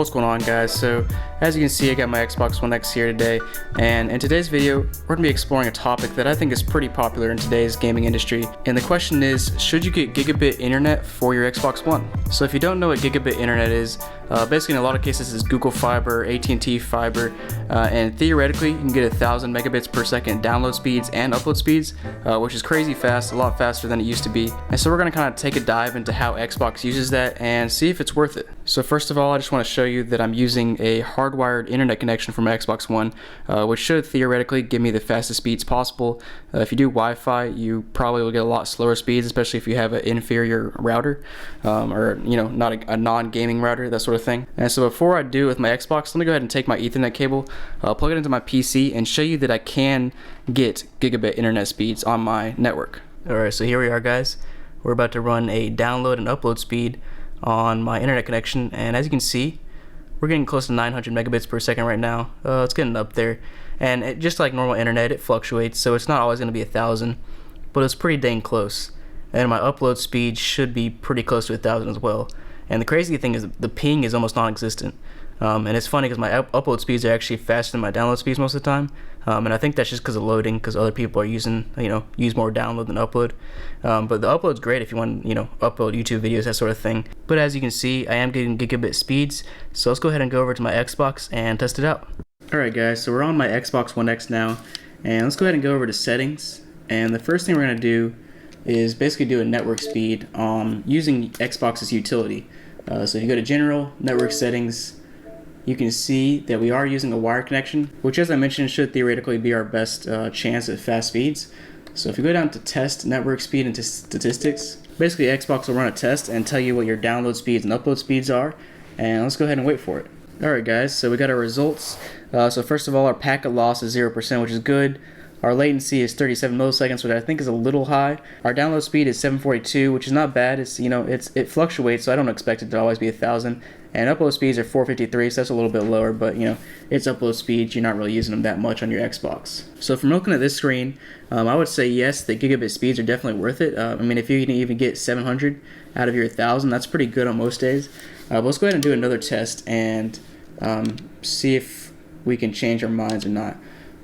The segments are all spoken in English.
What's going on, guys? So as you can see, I got my Xbox One X here today, and in today's video we're going to be exploring a topic that I think is pretty popular in today's gaming industry, and the question is, should you get gigabit internet for your Xbox One? So if you don't know what gigabit internet is, basically in a lot of cases it's Google Fiber, AT&T Fiber, and theoretically you can get 1,000 megabits per second download speeds and upload speeds, which is crazy fast, a lot faster than it used to be. And so we're going to kind of take a dive into how Xbox uses that and see if it's worth it. So first of all, I just want to show you that I'm using a hardwired internet connection for my Xbox One, which should theoretically give me the fastest speeds possible. If you do Wi-Fi, you probably will get a lot slower speeds, especially if you have an inferior router, or not a non-gaming router, that sort of thing. And so before I do with my Xbox, let me go ahead and take my Ethernet cable, plug it into my PC, and show you that I can get gigabit internet speeds on my network. Alright, so here we are, guys. We're about to run a download and upload speed on my internet connection, and as you can see, we're getting close to 900 megabits per second right now. It's getting up there, and just like normal internet, it fluctuates, so it's not always going to be 1,000, but it's pretty dang close. And my upload speed should be pretty close to 1,000 as well. And the crazy thing is the ping is almost non-existent. And it's funny because my upload speeds are actually faster than my download speeds most of the time. And I think that's just because of loading, because other people are use more download than upload. But the upload's great if you want, upload YouTube videos, that sort of thing. But as you can see, I am getting gigabit speeds. So let's go ahead and go over to my Xbox and test it out. Alright guys, so we're on my Xbox One X now. And let's go ahead and go over to settings. And the first thing we're going to do is basically do a network speed using Xbox's utility. So if you go to General, Network Settings, you can see that we are using a wired connection, which, as I mentioned, should theoretically be our best chance at fast speeds. So if you go down to Test, Network Speed, and to Statistics, basically Xbox will run a test and tell you what your download speeds and upload speeds are. And let's go ahead and wait for it. Alright guys, so we got our results. So first of all, our packet loss is 0%, which is good. Our latency is 37 milliseconds, which I think is a little high. Our download speed is 742, which is not bad. It fluctuates, so I don't expect it to always be 1,000. And upload speeds are 453, so that's a little bit lower, but it's upload speeds. You're not really using them that much on your Xbox. So from looking at this screen, I would say yes, the gigabit speeds are definitely worth it. If you can even get 700 out of your 1,000, that's pretty good on most days. But let's go ahead and do another test and see if we can change our minds or not.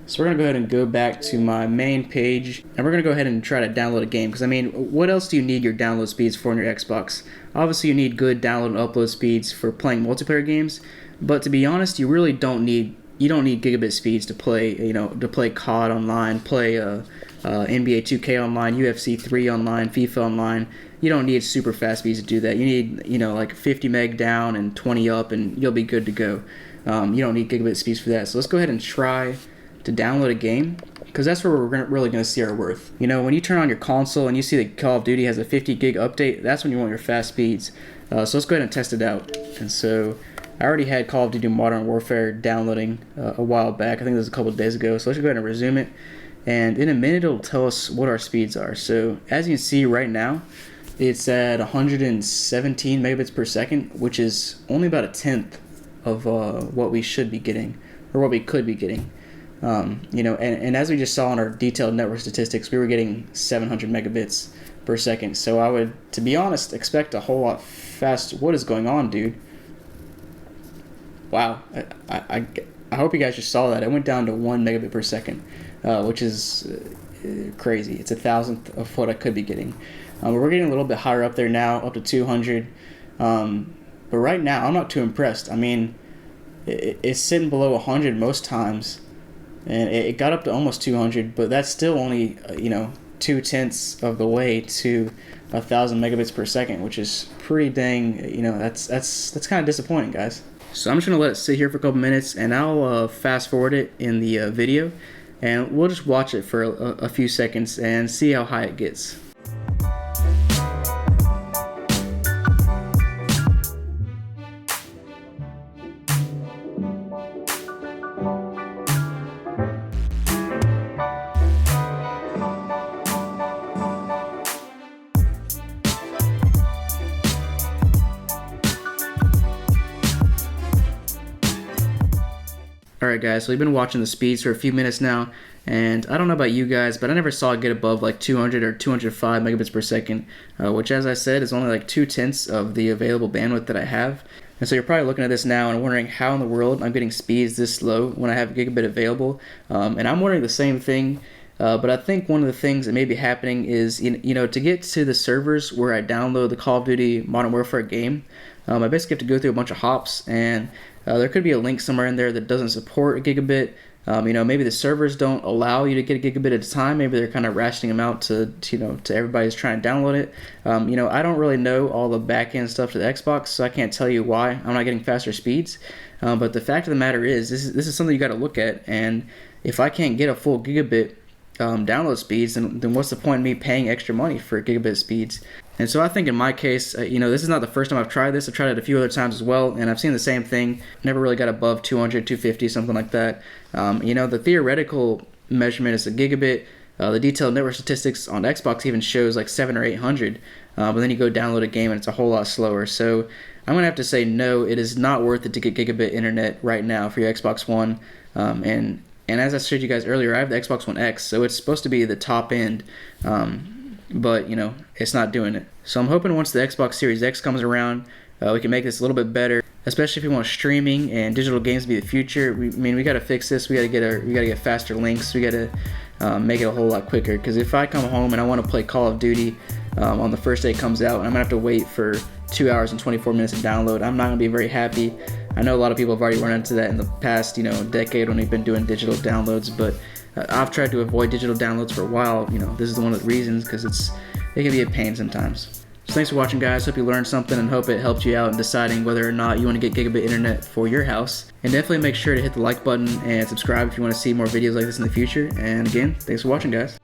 So we're going to go ahead and go back to my main page, and we're going to go ahead and try to download a game, because what else do you need your download speeds for on your Xbox? Obviously you need good download and upload speeds for playing multiplayer games, but to be honest, you really don't need gigabit speeds to play, to play COD online, play NBA 2K online, UFC 3 online, FIFA online. You don't need super fast speeds to do that. You need, like 50 meg down and 20 up, and you'll be good to go. You don't need gigabit speeds for that. So let's go ahead and try to download a game, because that's where we're really going to see our worth. When you turn on your console and you see that Call of Duty has a 50 gig update, that's when you want your fast speeds. So let's go ahead and test it out. And so I already had Call of Duty Modern Warfare downloading a while back. I think it was a couple of days ago. So let's go ahead and resume it. And in a minute, it'll tell us what our speeds are. So as you can see right now, it's at 117 megabits per second, which is only about a tenth of what we should be getting, or what we could be getting. And as we just saw in our detailed network statistics, we were getting 700 megabits per second. So I would, to be honest, expect a whole lot fast. What is going on, dude? Wow. I hope you guys just saw that. It went down to 1 megabit per second, which is crazy. It's 1,000th of what I could be getting. We're getting a little bit higher up there now, up to 200. But right now, I'm not too impressed. It's sitting below 100 most times. And it got up to almost 200, but that's still only 2/10 of the way to 1,000 megabits per second, which is pretty dang. That's kind of disappointing, guys. So I'm just gonna let it sit here for a couple minutes, and I'll fast forward it in the video, and we'll just watch it for a few seconds and see how high it gets. Alright guys, so we've been watching the speeds for a few minutes now, and I don't know about you guys, but I never saw it get above like 200 or 205 megabits per second, which, as I said, is only like 2/10 of the available bandwidth that I have. And so you're probably looking at this now and wondering how in the world I'm getting speeds this slow when I have Gigabit available. And I'm wondering the same thing. But I think one of the things that may be happening is, to get to the servers where I download the Call of Duty Modern Warfare game, I basically have to go through a bunch of hops, and there could be a link somewhere in there that doesn't support a gigabit. Maybe the servers don't allow you to get a gigabit at a time. Maybe they're kind of rationing them out to everybody who's trying to download it. I don't really know all the back end stuff to the Xbox, so I can't tell you why I'm not getting faster speeds. But the fact of the matter is, this is something you got to look at. And if I can't get a full gigabit download speeds, then what's the point in me paying extra money for gigabit speeds? And so I think in my case, this is not the first time I've tried this. I've tried it a few other times as well, and I've seen the same thing. Never really got above 200, 250, something like that. The theoretical measurement is a gigabit. The detailed network statistics on Xbox even shows like 700 or 800, but then you go download a game and it's a whole lot slower. So I'm going to have to say no, it is not worth it to get gigabit internet right now for your Xbox One. And as I showed you guys earlier, I have the Xbox One X, so it's supposed to be the top end. But it's not doing it. So I'm hoping once the Xbox Series X comes around, we can make this a little bit better, especially if you want streaming and digital games to be the future. We got to fix this. We got to get faster links. We got to make it a whole lot quicker. Because if I come home and I want to play Call of Duty on the first day it comes out, and I'm gonna have to wait for 2 hours and 24 minutes to download, I'm not gonna be very happy. I know a lot of people have already run into that in the past, decade when we've been doing digital downloads, but I've tried to avoid digital downloads for a while. This is one of the reasons, because it can be a pain sometimes. So thanks for watching, guys. Hope you learned something and hope it helped you out in deciding whether or not you want to get gigabit internet for your house. And definitely make sure to hit the like button and subscribe if you want to see more videos like this in the future. And again, thanks for watching, guys.